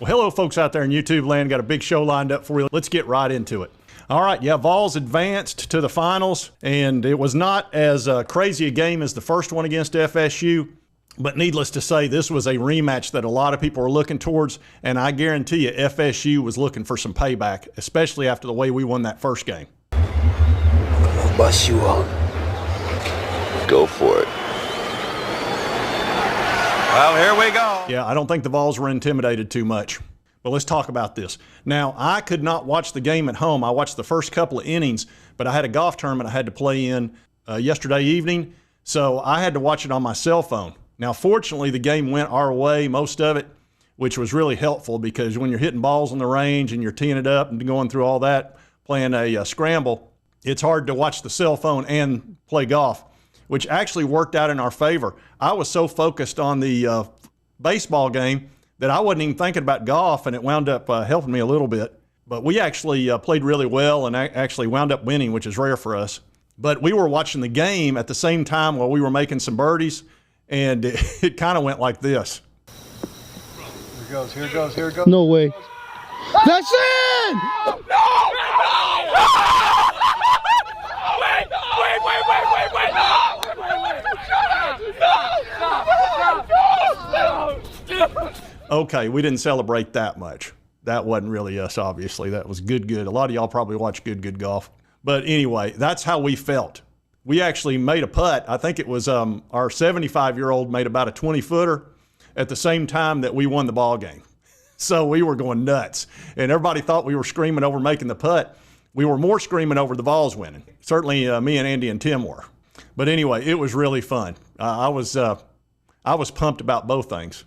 Well, hello, folks out there in YouTube land. Got a big show lined up for you. Let's get right into it. All right, yeah, Vols advanced to the finals, and it was not as crazy a game as the first one against FSU, but needless to say, this was a rematch that a lot of people were looking towards, and I guarantee you FSU was looking for some payback, especially after the way we won that first game. I'll bust you up. Go for it. Well, here we go. Yeah, I don't think the Vols were intimidated too much. But let's talk about this. Now, I could not watch the game at home. I watched the first couple of innings, but I had a golf tournament I had to play in yesterday evening, so I had to watch it on my cell phone. Now, fortunately, the game went our way, most of it, which was really helpful because when you're hitting balls on the range and you're teeing it up and going through all that, playing a scramble, it's hard to watch the cell phone and play golf, which actually worked out in our favor. I was so focused on the baseball game that I wasn't even thinking about golf, and it wound up helping me a little bit. But we actually played really well and actually wound up winning, which is rare for us. But we were watching the game at the same time while we were making some birdies, and it kind of went like this. Here it goes, here it goes, here it goes. No way. That's in! No! Okay, we didn't celebrate that much. That wasn't really us, obviously. That was good. A lot of y'all probably watch good golf. But anyway, that's how we felt. We actually made a putt. I think it was our 75-year-old made about a 20-footer at the same time that we won the ball game. So we were going nuts. And everybody thought we were screaming over making the putt. We were more screaming over the Vols winning. Certainly me and Andy and Tim were. But anyway, it was really fun. I was pumped about both things.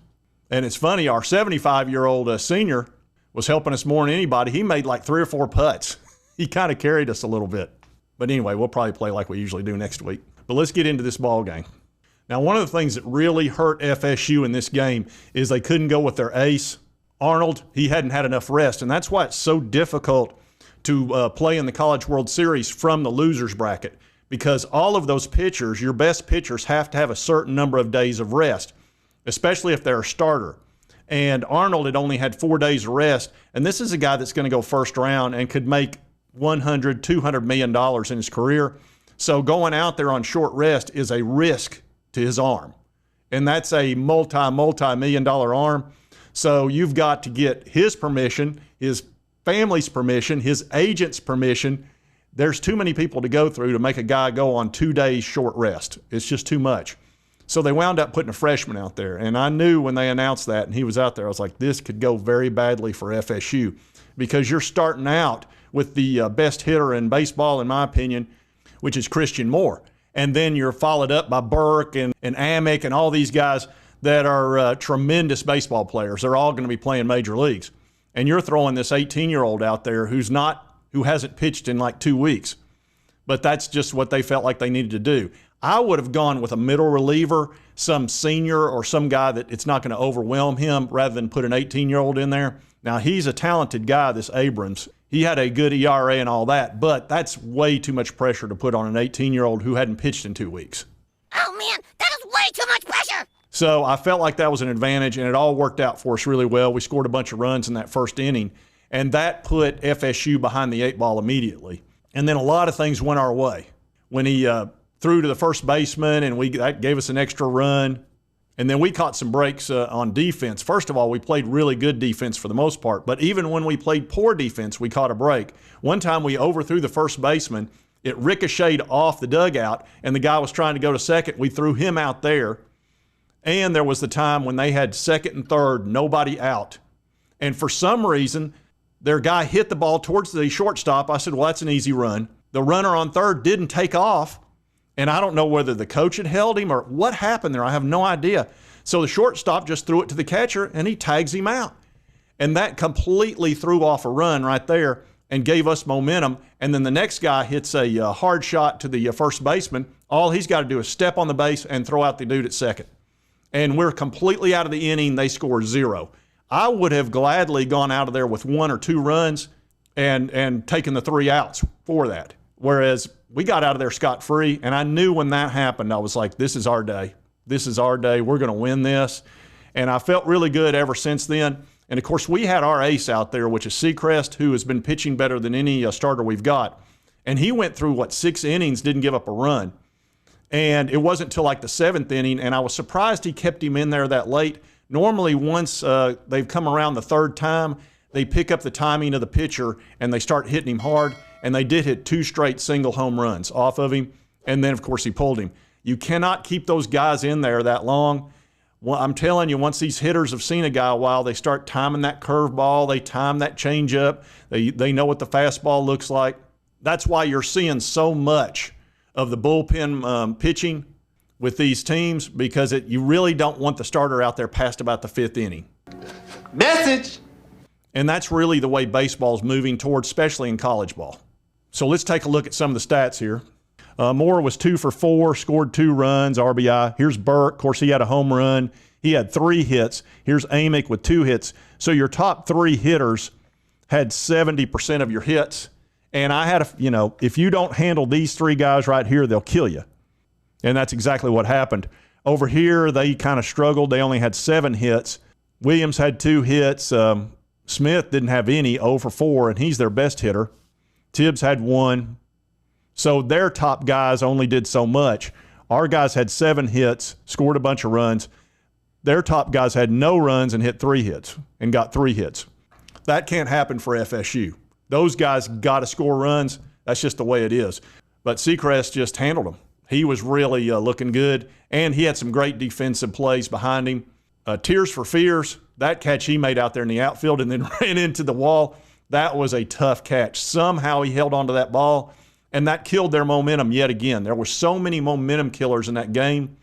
And it's funny, our 75-year-old senior was helping us more than anybody. He made like 3 or 4 putts. He kind of carried us a little bit. But anyway, we'll probably play like we usually do next week. But let's get into this ball game. Now, one of the things that really hurt FSU in this game is they couldn't go with their ace. Arnold, he hadn't had enough rest, and that's why it's so difficult to play in the College World Series from the losers bracket, because all of those pitchers, your best pitchers, have to have a certain number of days of rest, especially if they're a starter. And Arnold had only had 4 days of rest, and this is a guy that's going to go first round and could make $100-200 million in his career. So going out there on short rest is a risk to his arm, and that's a multi-million-dollar arm. So you've got to get his permission, his family's permission, his agent's permission. There's too many people to go through to make a guy go on 2 days short rest. It's just too much. So they wound up putting a freshman out there. And I knew when they announced that and he was out there, I was like, this could go very badly for FSU, because you're starting out with the best hitter in baseball, in my opinion, which is Christian Moore. And then you're followed up by Burke and Amick and all these guys that are tremendous baseball players. They're all going to be playing major leagues. And you're throwing this 18-year-old out there who hasn't pitched in like 2 weeks. But that's just what they felt like they needed to do. I would have gone with a middle reliever, some senior or some guy that it's not going to overwhelm him, rather than put an 18-year-old in there. Now, he's a talented guy, this Abrams. He had a good ERA and all that, but that's way too much pressure to put on an 18-year-old who hadn't pitched in 2 weeks. Oh, man, that is way too much pressure. So I felt like that was an advantage, and it all worked out for us really well. We scored a bunch of runs in that first inning, and that put FSU behind the 8 ball immediately. And then a lot of things went our way. When he threw to the first baseman, and that gave us an extra run. And then we caught some breaks on defense. First of all, we played really good defense for the most part, but even when we played poor defense, we caught a break. One time we overthrew the first baseman. It ricocheted off the dugout, and the guy was trying to go to second. We threw him out there. And there was the time when they had second and third, nobody out. And for some reason, their guy hit the ball towards the shortstop. I said, well, that's an easy run. The runner on third didn't take off. And I don't know whether the coach had held him or what happened there. I have no idea. So the shortstop just threw it to the catcher, and he tags him out. And that completely threw off a run right there and gave us momentum. And then the next guy hits a hard shot to the first baseman. All he's got to do is step on the base and throw out the dude at second. And we're completely out of the inning. They score 0. I would have gladly gone out of there with 1 or 2 runs and taken the 3 outs for that. Whereas we got out of there scot-free, and I knew when that happened, I was like, this is our day. This is our day. We're going to win this. And I felt really good ever since then. And, of course, we had our ace out there, which is Seacrest, who has been pitching better than any starter we've got. And he went through, 6 innings, didn't give up a run. And it wasn't until like the 7th inning, and I was surprised he kept him in there that late. Normally, once they've come around the 3rd time, they pick up the timing of the pitcher and they start hitting him hard. And they did hit 2 straight single home runs off of him. And then, of course, he pulled him. You cannot keep those guys in there that long. Well, I'm telling you, once these hitters have seen a guy a while, they start timing that curveball. They time that changeup. They know what the fastball looks like. That's why you're seeing so much of the bullpen pitching with these teams, because you really don't want the starter out there past about the 5th inning. Message! And that's really the way baseball's moving towards, especially in college ball. So let's take a look at some of the stats here. Moore was 2 for 4, scored 2 runs, RBI. Here's Burke. Of course, he had a home run. He had 3 hits. Here's Amick with 2 hits. So your top 3 hitters had 70% of your hits. And I had, if you don't handle these 3 guys right here, they'll kill you. And that's exactly what happened. Over here, they kind of struggled. They only had 7 hits. Williams had 2 hits. Smith didn't have any, 0 for 4, and he's their best hitter. Tibbs had 1. So their top guys only did so much. Our guys had 7 hits, scored a bunch of runs. Their top guys had no runs and hit 3 hits and got 3 hits. That can't happen for FSU. Those guys got to score runs. That's just the way it is. But Seacrest just handled them. He was really looking good, and he had some great defensive plays behind him. Tears for Fears, that catch he made out there in the outfield and then ran into the wall, that was a tough catch. Somehow he held onto that ball, and that killed their momentum yet again. There were so many momentum killers in that game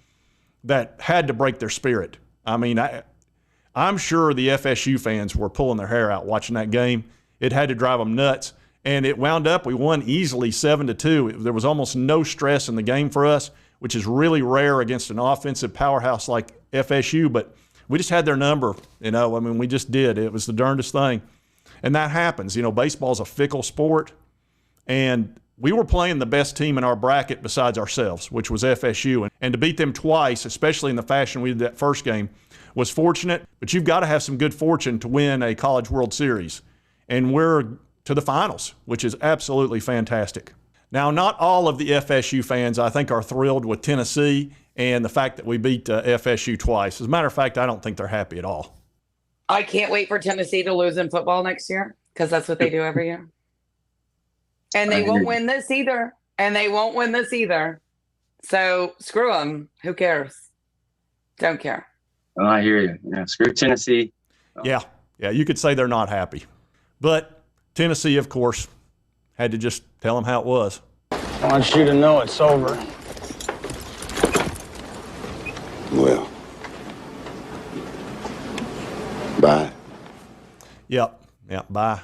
that had to break their spirit. I mean, I'm sure the FSU fans were pulling their hair out watching that game. It had to drive them nuts. And it wound up, we won easily 7-2. There was almost no stress in the game for us, which is really rare against an offensive powerhouse like FSU. But we just had their number, we just did. It was the darndest thing. And that happens. Baseball's a fickle sport. And we were playing the best team in our bracket besides ourselves, which was FSU. And to beat them twice, especially in the fashion we did that first game, was fortunate. But you've got to have some good fortune to win a College World Series. And we're to the finals, which is absolutely fantastic. Now, not all of the FSU fans, I think, are thrilled with Tennessee and the fact that we beat FSU twice. As a matter of fact, I don't think they're happy at all. I can't wait for Tennessee to lose in football next year, because that's what they do every year. And they won't win this either. So screw them. Who cares? Don't care. Oh, I hear you. Yeah, screw Tennessee. Oh. Yeah, you could say they're not happy. But Tennessee, of course, had to just tell them how it was. I want you to know it's over. Well, bye. Yep, bye.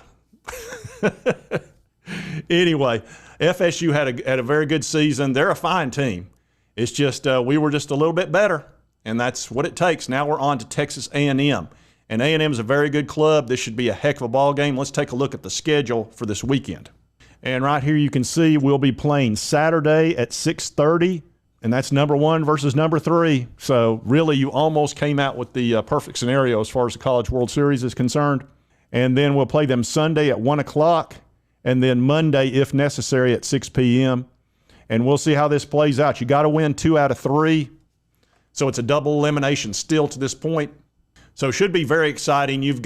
Anyway, FSU had a very good season. They're a fine team. It's just we were just a little bit better, and that's what it takes. Now we're on to Texas A&M. And A&M is a very good club. This should be a heck of a ball game. Let's take a look at the schedule for this weekend. And right here you can see we'll be playing Saturday at 6:30, and that's number 1 versus number 3. So really you almost came out with the perfect scenario as far as the College World Series is concerned. And then we'll play them Sunday at 1 o'clock, and then Monday, if necessary, at 6 p.m. And we'll see how this plays out. You got to win 2 out of 3. So it's a double elimination still to this point. So it should be very exciting. You've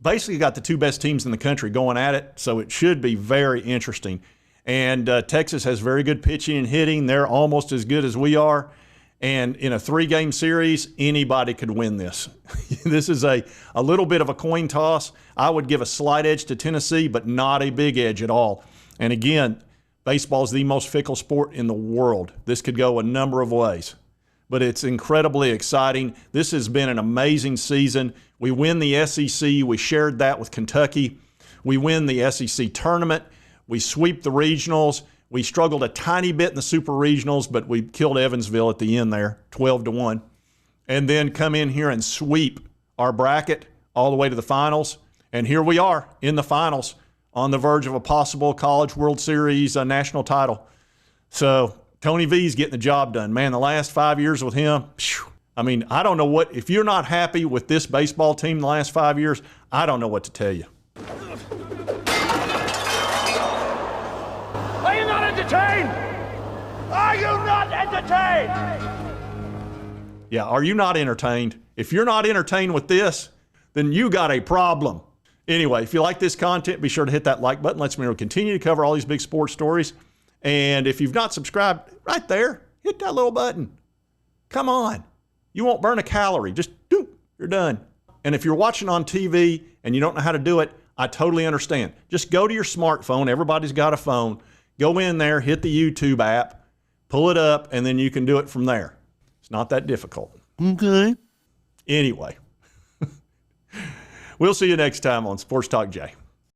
basically got the 2 best teams in the country going at it, so it should be very interesting. And Texas has very good pitching and hitting. They're almost as good as we are. And in a 3-game series, anybody could win this. This is a little bit of a coin toss. I would give a slight edge to Tennessee, but not a big edge at all. And again, baseball is the most fickle sport in the world. This could go a number of ways. But it's incredibly exciting. This has been an amazing season. We win the SEC. We shared that with Kentucky. We win the SEC tournament. We sweep the regionals. We struggled a tiny bit in the super regionals, but we killed Evansville at the end there, 12-1. And then come in here and sweep our bracket all the way to the finals. And here we are in the finals on the verge of a possible College World Series national title. So Tony V's getting the job done. Man, the last 5 years with him, I mean, I don't know if you're not happy with this baseball team the last 5 years, I don't know what to tell you. Are you not entertained? Are you not entertained? Yeah, are you not entertained? If you're not entertained with this, then you got a problem. Anyway, if you like this content, be sure to hit that like button. Let's me continue to cover all these big sports stories. And if you've not subscribed, right there, hit that little button. Come on. You won't burn a calorie. Just do. You're done. And if you're watching on TV and you don't know how to do it, I totally understand. Just go to your smartphone. Everybody's got a phone. Go in there, hit the YouTube app, pull it up, and then you can do it from there. It's not that difficult. Okay. Anyway, we'll see you next time on Sports Talk Jay.